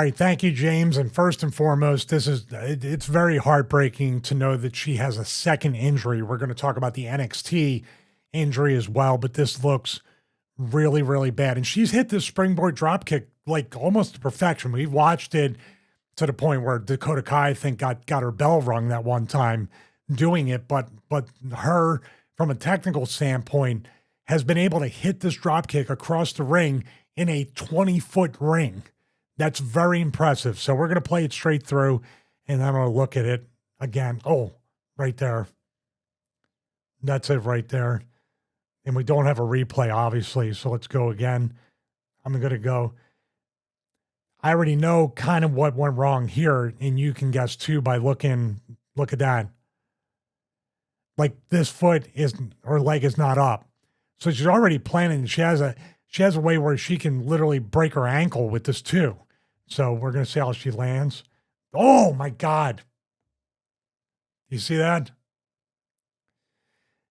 right, thank you, James. And first and foremost, it's very heartbreaking to know that she has a second injury. We're going to talk about the NXT injury as well, but this looks really, really bad. And she's hit this springboard dropkick like almost to perfection. We've watched it to the point where Dakota Kai, I think, got her bell rung that one time doing it, but her, from a technical standpoint, has been able to hit this dropkick across the ring in a 20-foot ring. That's very impressive. So we're going to play it straight through, and I'm going to look at it again. Oh, right there. That's it right there. And we don't have a replay, obviously, so let's go again. I'm going to go. I already know kind of what went wrong here, and you can guess too by look at that. Like this foot or leg is not up. So she's already planning. She has a way where she can literally break her ankle with this too. So we're going to see how she lands. Oh my God. You see that?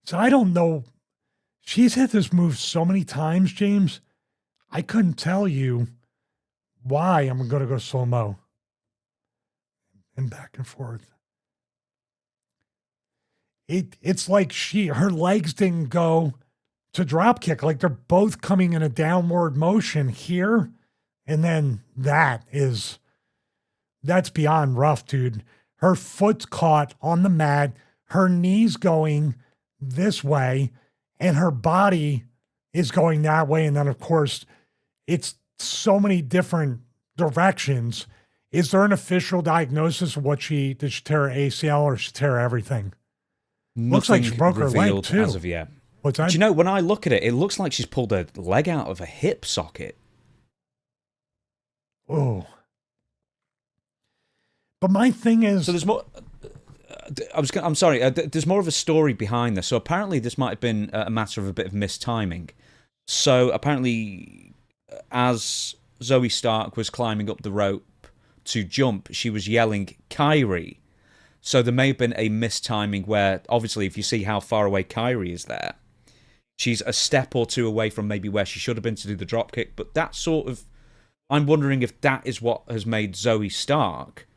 So I don't know. She's hit this move so many times, James. I couldn't tell you why. I'm going to go slow-mo. And back and forth. It's like her legs didn't go to drop kick. Like they're both coming in a downward motion here. And then that's beyond rough, dude. Her foot's caught on the mat, her knee's going this way, and her body is going that way. And then, of course, it's so many different directions. Is there an official diagnosis of did she tear her ACL or she tear everything? Looks like she broke her leg too. As of yet. What's that? Do you know, when I look at it, it looks like she's pulled a leg out of a hip socket. Oh. But my thing is... So there's more... I'm sorry, there's more of a story behind this. So apparently this might have been a matter of a bit of mistiming. So apparently, as Zoey Stark was climbing up the rope to jump, she was yelling, "Kyrie." So there may have been a mistiming where, obviously, if you see how far away Kyrie is there, she's a step or two away from maybe where she should have been to do the dropkick. But that sort of... I'm wondering if that is what has made Zoey Stark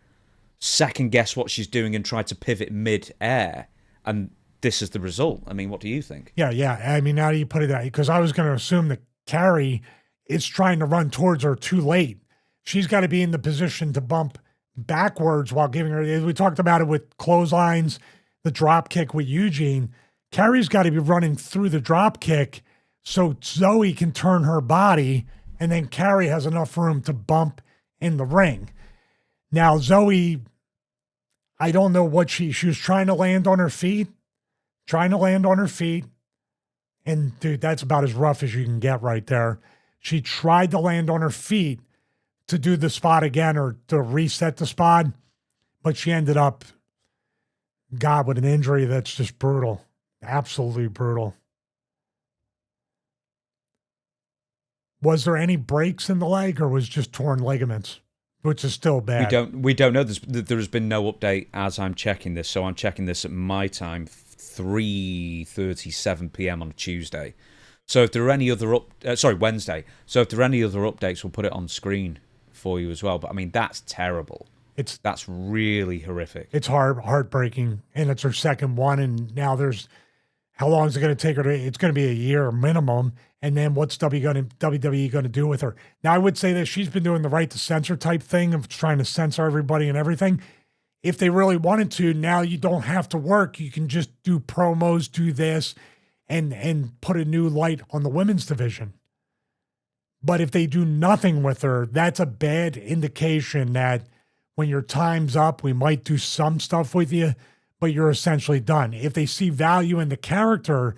second guess what she's doing and try to pivot mid-air. And this is the result. I mean, what do you think? Yeah. I mean, now that you put it that, because I was going to assume that Carrie is trying to run towards her too late. She's got to be in the position to bump backwards while giving her... We talked about it with clotheslines, the drop kick with Eugene. Carrie's got to be running through the drop kick so Zoey can turn her body, and then Carrie has enough room to bump in the ring. Now, Zoey, I don't know what she was trying to land on her feet. And dude, that's about as rough as you can get right there. She tried to land on her feet to do the spot again or to reset the spot, but she ended up, God, with an injury that's just brutal. Absolutely brutal. Was there any breaks in the leg or was just torn ligaments, which is still bad? We don't know. There has been no update as I'm checking this. So I'm checking this at my time, 3:37 p.m. on a Tuesday. So if there are any other Wednesday. So if there are any other updates, we'll put it on screen for you as well. But I mean, that's terrible. That's really horrific. It's heartbreaking, and it's her second one. And now how long is it going to take her it's going to be a year minimum. And then what's WWE going to do with her? Now, I would say that she's been doing the right to censor type thing of trying to censor everybody and everything. If they really wanted to, now you don't have to work. You can just do promos, do this, and put a new light on the women's division. But if they do nothing with her, that's a bad indication that when your time's up, we might do some stuff with you, but you're essentially done. If they see value in the character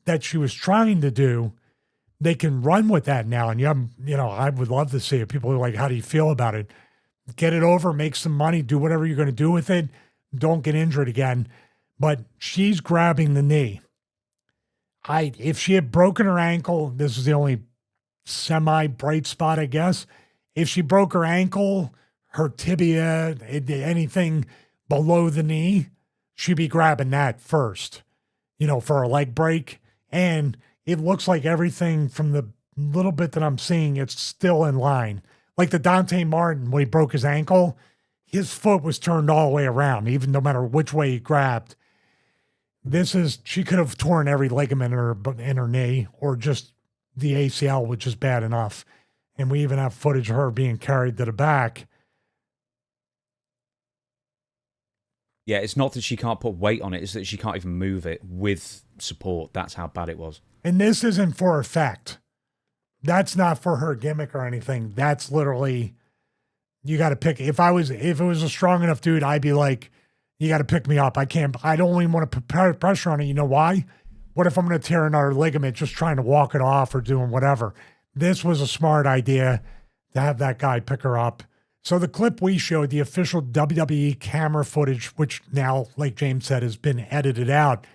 that she was trying to do, they can run with that now. And I would love to see it. People are like, how do you feel about it? Get it over, make some money, do whatever you're going to do with it. Don't get injured again. But she's grabbing the knee. If she had broken her ankle, this is the only semi-bright spot, I guess. If she broke her ankle, her tibia, anything below the knee, she'd be grabbing that first, for a leg break. And it looks like everything from the little bit that I'm seeing, it's still in line. Like the Dante Martin, when he broke his ankle, his foot was turned all the way around, even no matter which way he grabbed. She could have torn every ligament in her knee, or just the ACL, which is bad enough. And we even have footage of her being carried to the back. Yeah, it's not that she can't put weight on it, it's that she can't even move it with support. That's how bad it was. And this isn't for effect. That's not for her gimmick or anything. That's literally, you got to pick. If it was a strong enough dude, I'd be like, you got to pick me up. I don't even want to put pressure on it. You know why? What if I'm going to tear another ligament just trying to walk it off or doing whatever? This was a smart idea to have that guy pick her up. So the clip we showed, the official WWE camera footage, which now, like James said, has been edited out,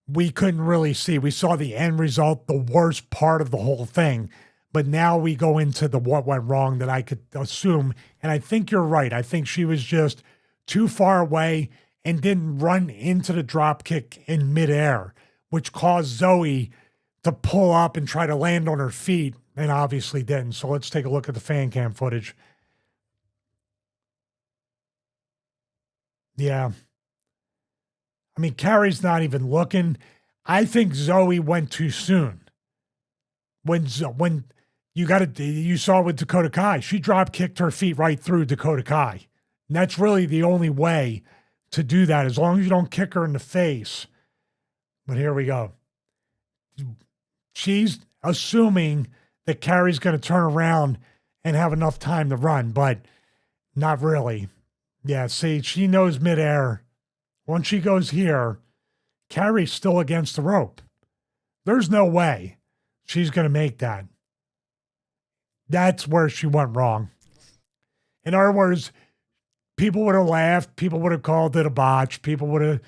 we couldn't really see. We saw the end result, the worst part of the whole thing. But now we go into the what went wrong that I could assume. And I think you're right. I think she was just too far away and didn't run into the drop kick in midair, which caused Zoey to pull up and try to land on her feet, and obviously didn't. So let's take a look at the fan cam footage. Yeah. I mean, Carrie's not even looking. I think Zoey went too soon. When you saw with Dakota Kai, she drop kicked her feet right through Dakota Kai. And that's really the only way to do that, as long as you don't kick her in the face. But here we go. She's assuming that Carrie's going to turn around and have enough time to run, but not really. Yeah, see, she knows midair. Once she goes here, Carrie's still against the rope. There's no way she's going to make that. That's where she went wrong. In other words, people would have laughed. People would have called it a botch. People would have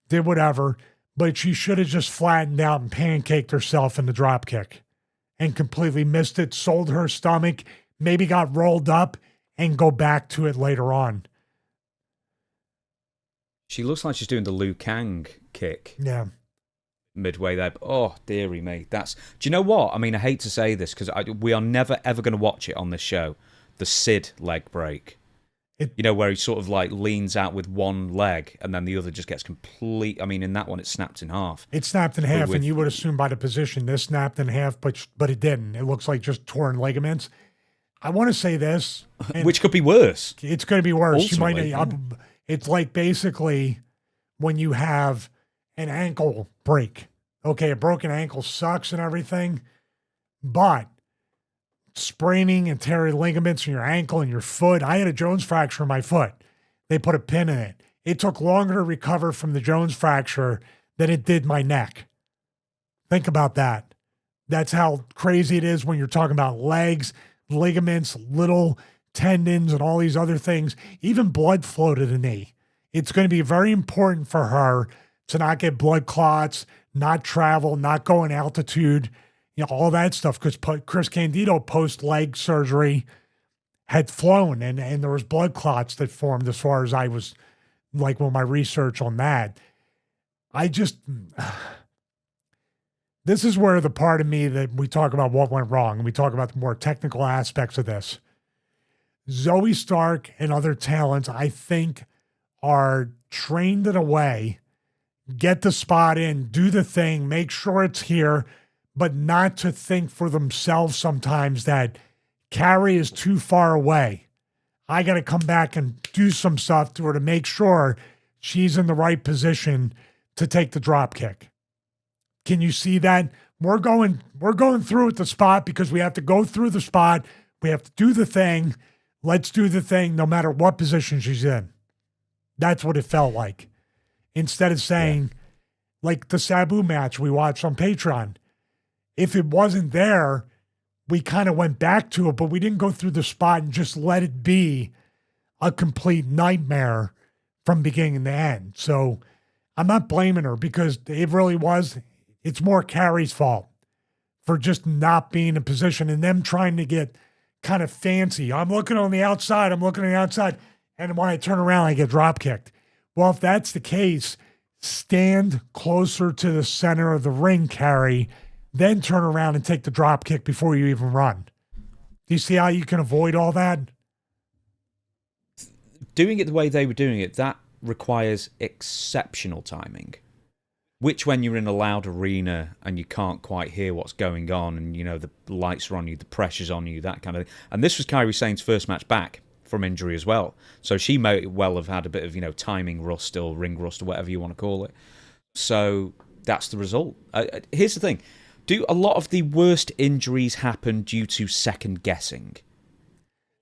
did whatever. But she should have just flattened out and pancaked herself in the drop kick and completely missed it, sold her stomach, maybe got rolled up, and go back to it later on. She looks like she's doing the Liu Kang kick. Yeah. Midway there. Oh, dearie me. Do you know what? I mean, I hate to say this because we are never, ever going to watch it on this show. The Sid leg break. Where he sort of like leans out with one leg and then the other just gets complete. I mean, in that one, it snapped in half. It snapped in half, and you would assume by the position this snapped in half, but it didn't. It looks like just torn ligaments. I want to say this. Which could be worse. It's going to be worse. Ultimately, it's like basically when you have an ankle break. Okay, a broken ankle sucks and everything, but spraining and tearing ligaments in your ankle and your foot. I had a Jones fracture in my foot. They put a pin in it. It took longer to recover from the Jones fracture than it did my neck. Think about that. That's how crazy it is when you're talking about legs, ligaments, little tendons, and all these other things. Even blood flow to the knee. It's going to be very important for her to not get blood clots, not travel, not go in altitude, all that stuff, because Chris Candido post-leg surgery had flown and there was blood clots that formed, as far as I was, like, with my research on that. This is where the part of me that we talk about what went wrong, and we talk about the more technical aspects of this. Zoey Stark and other talents, I think, are trained in a way, get the spot in, do the thing, make sure it's here, but not to think for themselves sometimes that Carrie is too far away. I got to come back and do some stuff to her to make sure she's in the right position to take the drop kick. Can you see that? We're going through at the spot because we have to go through the spot. We have to do the thing. Let's do the thing no matter what position she's in. That's what it felt like. Instead of saying, like the Sabu match we watched on Patreon, if it wasn't there, we kind of went back to it, but we didn't go through the spot and just let it be a complete nightmare from beginning to end. So I'm not blaming her because it really was. It's more Carrie's fault for just not being in position and them trying to get kind of fancy. I'm looking on the outside. And when I turn around, I get drop kicked. Well, if that's the case, stand closer to the center of the ring, Carrie, then turn around and take the drop kick before you even run. Do you see how you can avoid all that? Doing it the way they were doing it, that requires exceptional timing. Which, when you're in a loud arena and you can't quite hear what's going on, and the lights are on you, the pressure's on you, that kind of thing. And this was Kairi Sane's first match back from injury as well, so she may well have had a bit of timing rust or ring rust or whatever you want to call it. So that's the result. Here's the thing: do a lot of the worst injuries happen due to second guessing,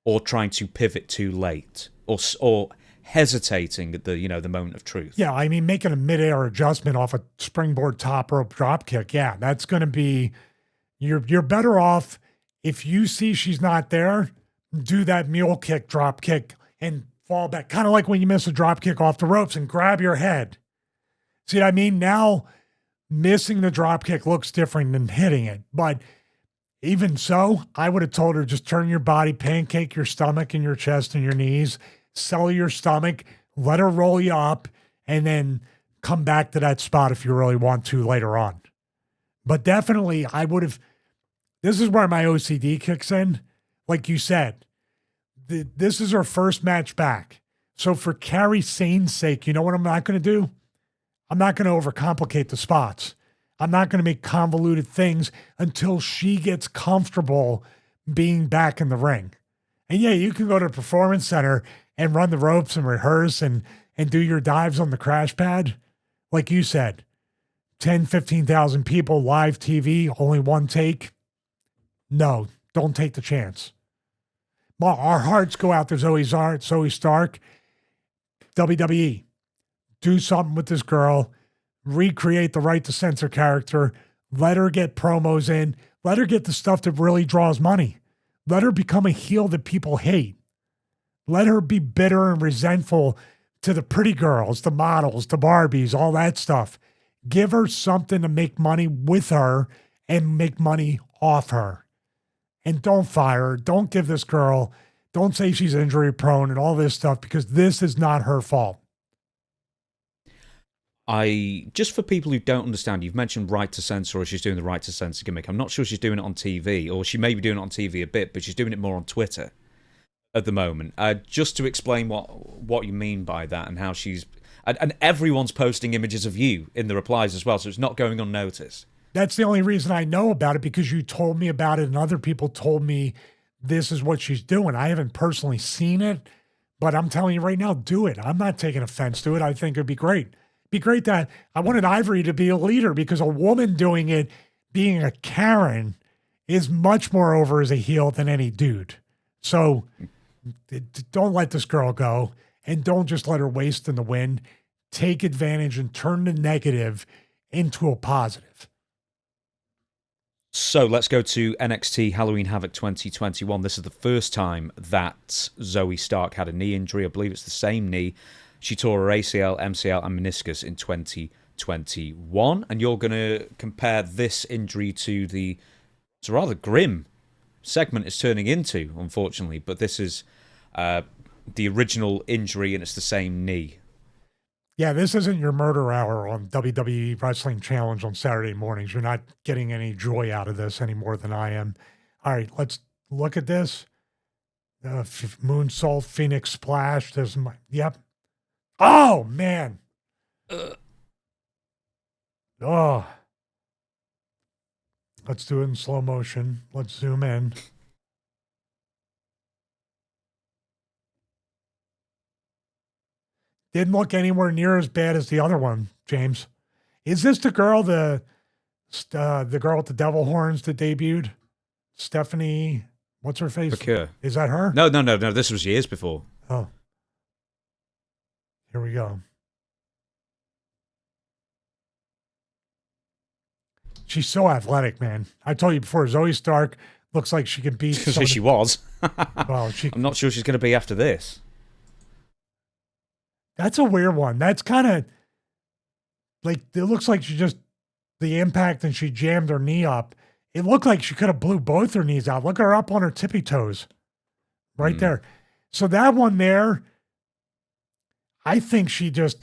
or trying to pivot too late, or hesitating at the moment of truth? Yeah, I mean, making a midair adjustment off a springboard top rope drop kick, yeah, that's going to be, you're better off if you see she's not there, do that mule kick, drop kick, and fall back. Kind of like when you miss a drop kick off the ropes and grab your head. See what I mean? Now, missing the drop kick looks different than hitting it. But even so, I would have told her, just turn your body, pancake your stomach and your chest and your knees, sell your stomach, let her roll you up, and then come back to that spot if you really want to later on. But definitely, I would have, this is where my OCD kicks in. Like you said, this is her first match back. So for Kairi Sane's sake, you know what I'm not going to do? I'm not going to overcomplicate the spots. I'm not going to make convoluted things until she gets comfortable being back in the ring. And yeah, you can go to the performance center and run the ropes and rehearse and do your dives on the crash pad. Like you said, 10, 15,000 people, live TV, only one take. No, don't take the chance. Well, our hearts go out to Zoey Stark. WWE, do something with this girl. Recreate the Right to Censor character. Let her get promos in. Let her get the stuff that really draws money. Let her become a heel that people hate. Let her be bitter and resentful to the pretty girls, the models, the Barbies, all that stuff. Give her something to make money with her and make money off her. And don't fire her. Don't give this girl, don't say she's injury prone and all this stuff, because this is not her fault. Just for people who don't understand, you've mentioned Right to Censor, or she's doing the Right to Censor gimmick. I'm not sure she's doing it on TV, or she may be doing it on TV a bit, but she's doing it more on Twitter at the moment. Just to explain what you mean by that and how she's... And everyone's posting images of you in the replies as well, so it's not going unnoticed. That's the only reason I know about it, because you told me about it and other people told me this is what she's doing. I haven't personally seen it, but I'm telling you right now, do it. I'm not taking offense to it. I think it'd be great. It'd be great that I wanted Ivory to be a leader, because a woman doing it, being a Karen, is much more over as a heel than any dude. So don't let this girl go, and don't just let her waste in the wind. Take advantage and turn the negative into a positive. So let's go to NXT Halloween Havoc 2021. This is the first time that Zoey Stark had a knee injury. I believe it's the same knee. She tore her ACL, MCL, and meniscus in 2021. And you're going to compare this injury to it's a rather grim segment it's turning into, unfortunately. But this is the original injury, and it's the same knee. Yeah, this isn't your murder hour on WWE Wrestling Challenge on Saturday mornings. You're not getting any joy out of this any more than I am. All right, let's look at this. Moonsault, Phoenix Splash. Yep. Oh, man. Oh. Let's do it in slow motion. Let's zoom in. Didn't look anywhere near as bad as the other one, James. Is this the girl, the girl with the devil horns that debuted? Stephanie, what's her face? Procure. Is that her? No. This was years before. Oh. Here we go. She's so athletic, man. I told you before, Zoey Stark looks like she can beat... She was. Well, I'm not sure she's going to be after this. That's a weird one. That's kind of like, it looks like she just, the impact, and she jammed her knee up. It looked like she could have blew both her knees out. Look at her up on her tippy toes right there. So that one there, I think she got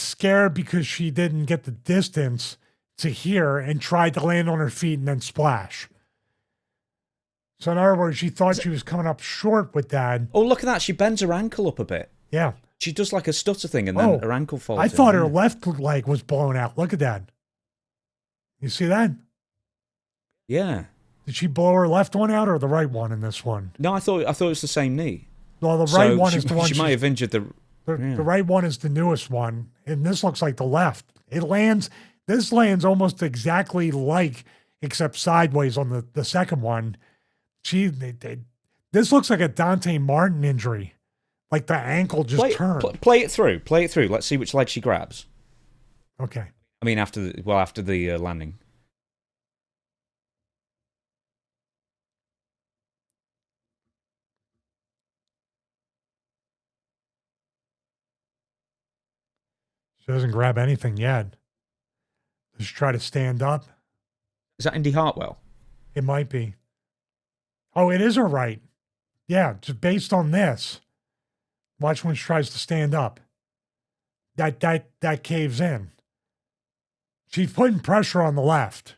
scared because she didn't get the distance to here and tried to land on her feet and then splash. So in other words, she thought she was coming up short with that. Oh, look at that. She bends her ankle up a bit. Yeah. She does like a stutter thing and then her ankle falls I thought her left leg was blown out. Look at that. You see that? Yeah. Did she blow her left one out or the right one in this one? No, I thought it was the same knee. Well, the right one is the one she might have injured the right one is the newest one, and this looks like the left. This lands almost exactly like, except sideways on the second one. This looks like a Dante Martin injury. Like the ankle just turned. Play it through. Play it through. Let's see which leg she grabs. Okay. I mean, after the landing. She doesn't grab anything yet. Just try to stand up. Is that Indy Hartwell? It might be. Oh, it is her right. Yeah, just based on this. Watch when she tries to stand up. That caves in. She's putting pressure on the left,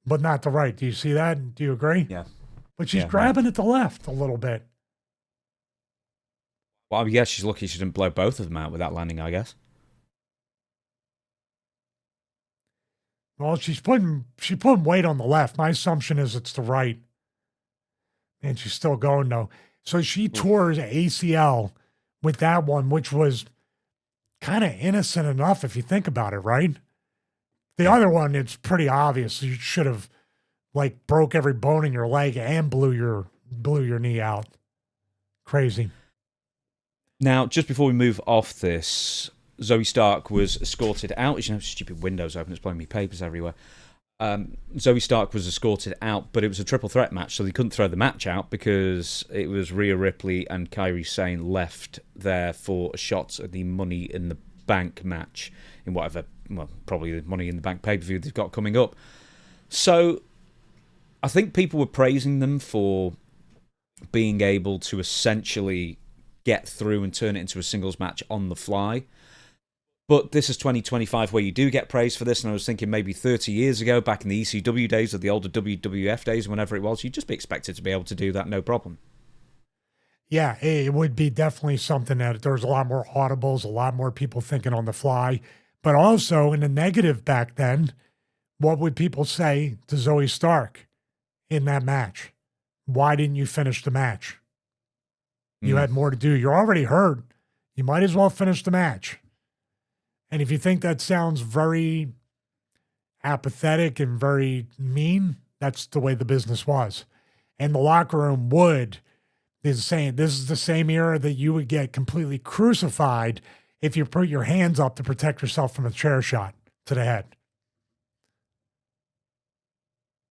but not the right. Do you see that? Do you agree? Yeah. But she's grabbing at the left a little bit. Well, yeah, she's lucky she didn't blow both of them out with that landing, I guess. Well, she's putting weight on the left. My assumption is it's the right. And she's still going though. So she tore her ACL with that one, which was kind of innocent enough if you think about it, right? The other one, it's pretty obvious. You should have like broke every bone in your leg and blew your knee out. Crazy. Now, just before we move off this, Zoey Stark was escorted out. You know, stupid windows open. It's blowing me papers everywhere. Zoey Stark was escorted out, but it was a triple threat match, so they couldn't throw the match out because it was Rhea Ripley and Kairi Sane left there for a shot at the Money in the Bank match in whatever, well, probably the Money in the Bank pay-per-view they've got coming up. So I think people were praising them for being able to essentially get through and turn it into a singles match on the fly. But this is 2025 where you do get praise for this, and I was thinking maybe 30 years ago, back in the ECW days or the older WWF days, whenever it was, you'd just be expected to be able to do that, no problem. Yeah, it would be definitely something that there's a lot more audibles, a lot more people thinking on the fly. But also in the negative back then, what would people say to Zoey Stark in that match? Why didn't you finish the match? You had more to do. You're already hurt. You might as well finish the match. And if you think that sounds very apathetic and very mean, that's the way the business was. And the locker room is saying this is the same era that you would get completely crucified if you put your hands up to protect yourself from a chair shot to the head.